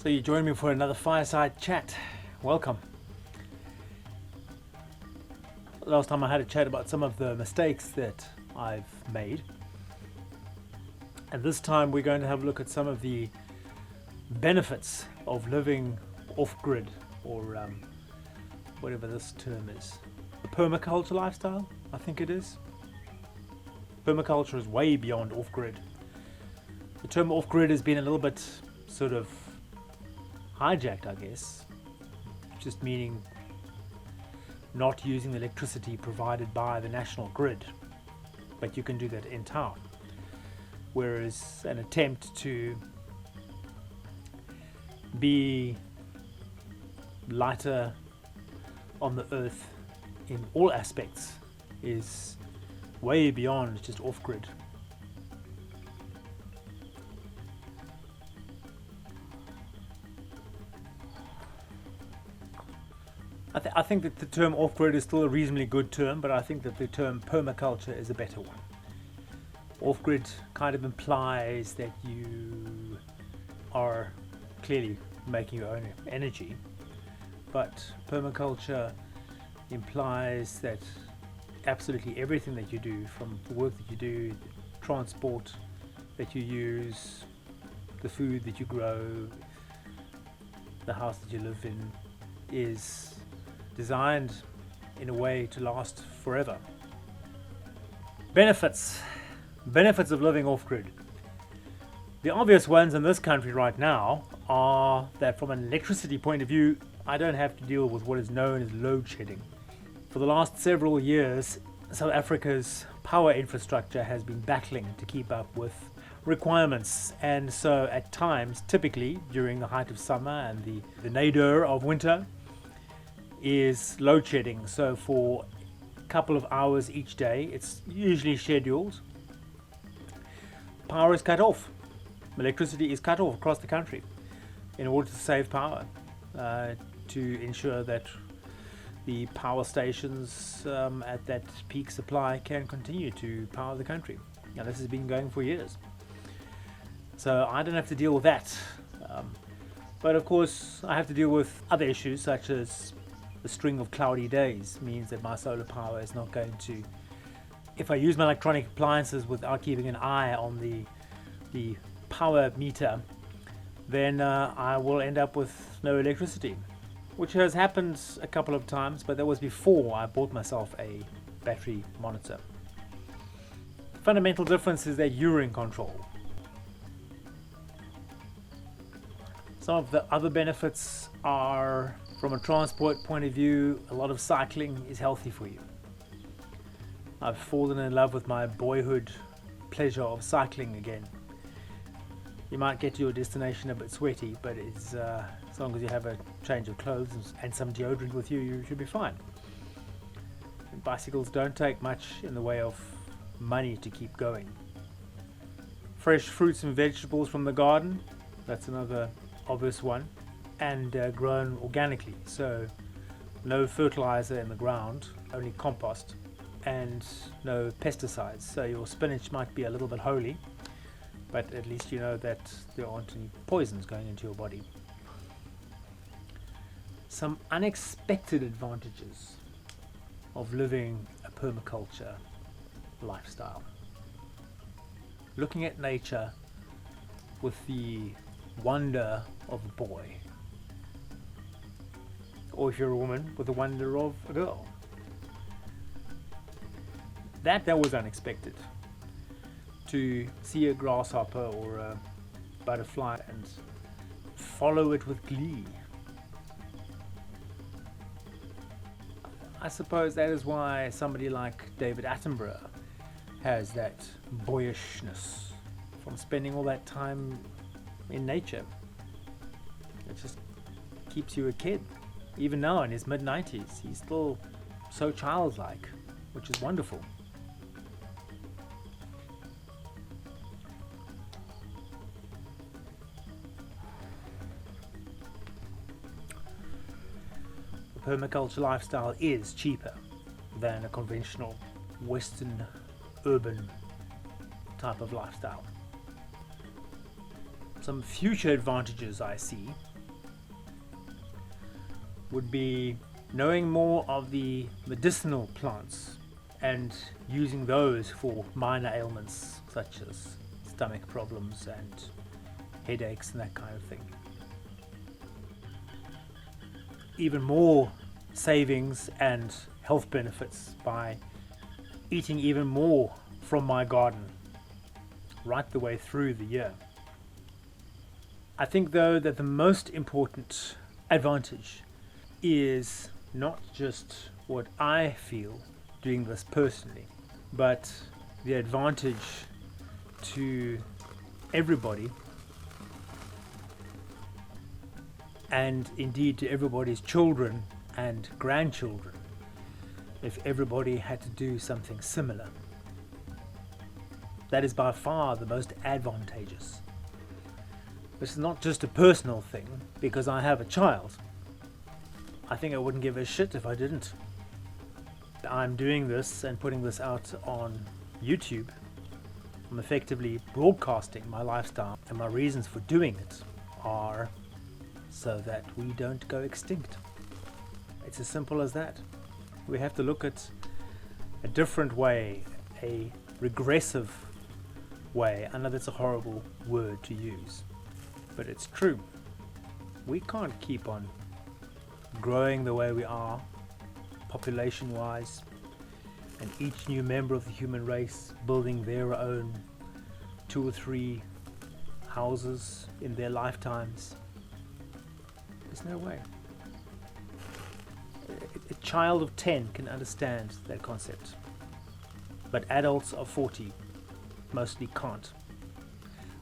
So you join me for another fireside chat. Welcome. Last time I had a chat about some of the mistakes that I've made. And this time we're going to have a look at some of the benefits of living off-grid, or whatever this term is. The permaculture lifestyle, I think it is. Permaculture is way beyond off-grid. The term off-grid has been a little bit sort of hijacked, I guess, just meaning not using the electricity provided by the national grid, but you can do that in town. Whereas an attempt to be lighter on the earth in all aspects is way beyond just off-grid. I think that the term off-grid is still a reasonably good term, but I think that the term permaculture is a better one. Off-grid kind of implies that you are clearly making your own energy, but permaculture implies that absolutely everything that you do, from the work that you do, the transport that you use, the food that you grow, the house that you live in, is designed in a way to last forever. Benefits of living off-grid. The obvious ones in this country right now are that from an electricity point of view, I don't have to deal with what is known as load shedding. For the last several years, South Africa's power infrastructure has been battling to keep up with requirements, and so at times, typically during the height of summer and the nadir of winter, is load shedding. So for a couple of hours each day, it's usually scheduled, power is cut off. Electricity is cut off across the country in order to save power, to ensure that the power stations at that peak supply can continue to power the country. Now, this has been going for years, so I don't have to deal with that. But of course, I have to deal with other issues, such as the string of cloudy days means that my solar power is not going to, if I use my electronic appliances without keeping an eye on the power meter, then I will end up with no electricity, which has happened a couple of times, but that was before I bought myself a battery monitor. The fundamental difference is that you're in control. Some of the other benefits are, from a transport point of view, a lot of cycling is healthy for you. I've fallen in love with my boyhood pleasure of cycling again. You might get to your destination a bit sweaty, but it's, as long as you have a change of clothes and some deodorant with you, you should be fine. And bicycles don't take much in the way of money to keep going. Fresh fruits and vegetables from the garden, that's another obvious one, and grown organically, so no fertilizer in the ground, only compost, and no pesticides. So your spinach might be a little bit holy, but at least you know that there aren't any poisons going into your body. Some unexpected advantages of living a permaculture lifestyle. Looking at nature with the wonder of a boy, or if you're a woman, with the wonder of a girl. That was unexpected. To see a grasshopper or a butterfly and follow it with glee. I suppose that is why somebody like David Attenborough has that boyishness from spending all that time in nature. It just keeps you a kid. Even now in his mid-90s, he's still so childlike, which is wonderful. The permaculture lifestyle is cheaper than a conventional Western urban type of lifestyle. Some future advantages I see would be knowing more of the medicinal plants and using those for minor ailments such as stomach problems and headaches and that kind of thing. Even more savings and health benefits by eating even more from my garden right the way through the year. I think though that the most important advantage is not just what I feel doing this personally, but the advantage to everybody, and indeed to everybody's children and grandchildren, if everybody had to do something similar. That is by far the most advantageous. This is not just a personal thing because I have a child. I think I wouldn't give a shit if I didn't. I'm doing this and putting this out on YouTube. I'm effectively broadcasting my lifestyle, and my reasons for doing it are so that we don't go extinct. It's as simple as that. We have to look at a different way, a regressive way. I know that's a horrible word to use, but it's true. We can't keep on growing the way we are, population wise, and each new member of the human race building their own 2 or 3 houses in their lifetimes. There's no way. A child of 10 can understand that concept, but adults of 40 mostly can't.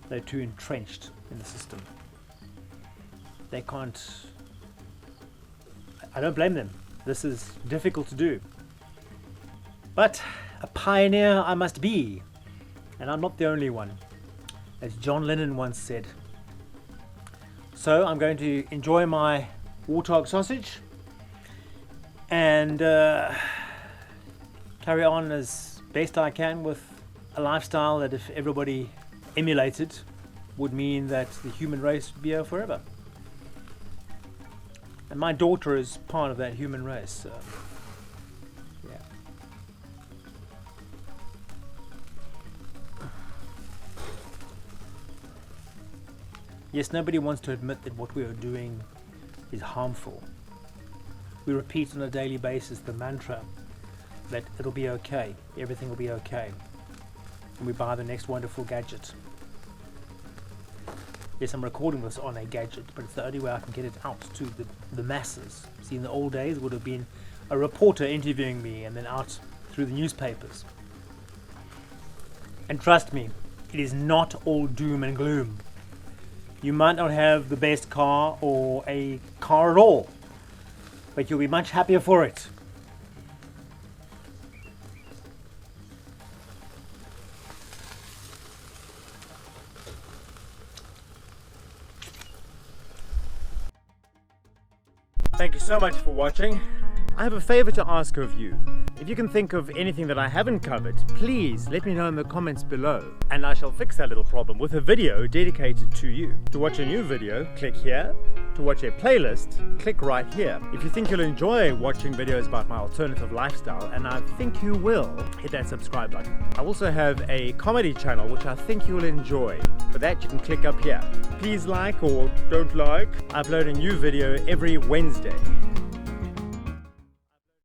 They're too entrenched in the system. They can't. I don't blame them. This is difficult to do. But a pioneer I must be, and I'm not the only one, as John Lennon once said. So I'm going to enjoy my warthog sausage and carry on as best I can with a lifestyle that, if everybody emulated, would mean that the human race would be here forever. And my daughter is part of that human race, so yeah. Yes, nobody wants to admit that what we are doing is harmful. We repeat on a daily basis the mantra that it'll be okay, everything will be okay, and we buy the next wonderful gadget. Yes, I'm recording this on a gadget, but it's the only way I can get it out to the masses. See, in the old days, it would have been a reporter interviewing me and then out through the newspapers. And trust me, it is not all doom and gloom. You might not have the best car or a car at all, but you'll be much happier for it. Thank you so much for watching. I have a favor to ask of you. If you can think of anything that I haven't covered, please let me know in the comments below, and I shall fix that little problem with a video dedicated to you. To watch a new video, click here. To watch a playlist, click right here. If you think you'll enjoy watching videos about my alternative lifestyle, and I think you will, hit that subscribe button. I also have a comedy channel which I think you'll enjoy. For that, you can click up here. Please like or don't like. I upload a new video every Wednesday.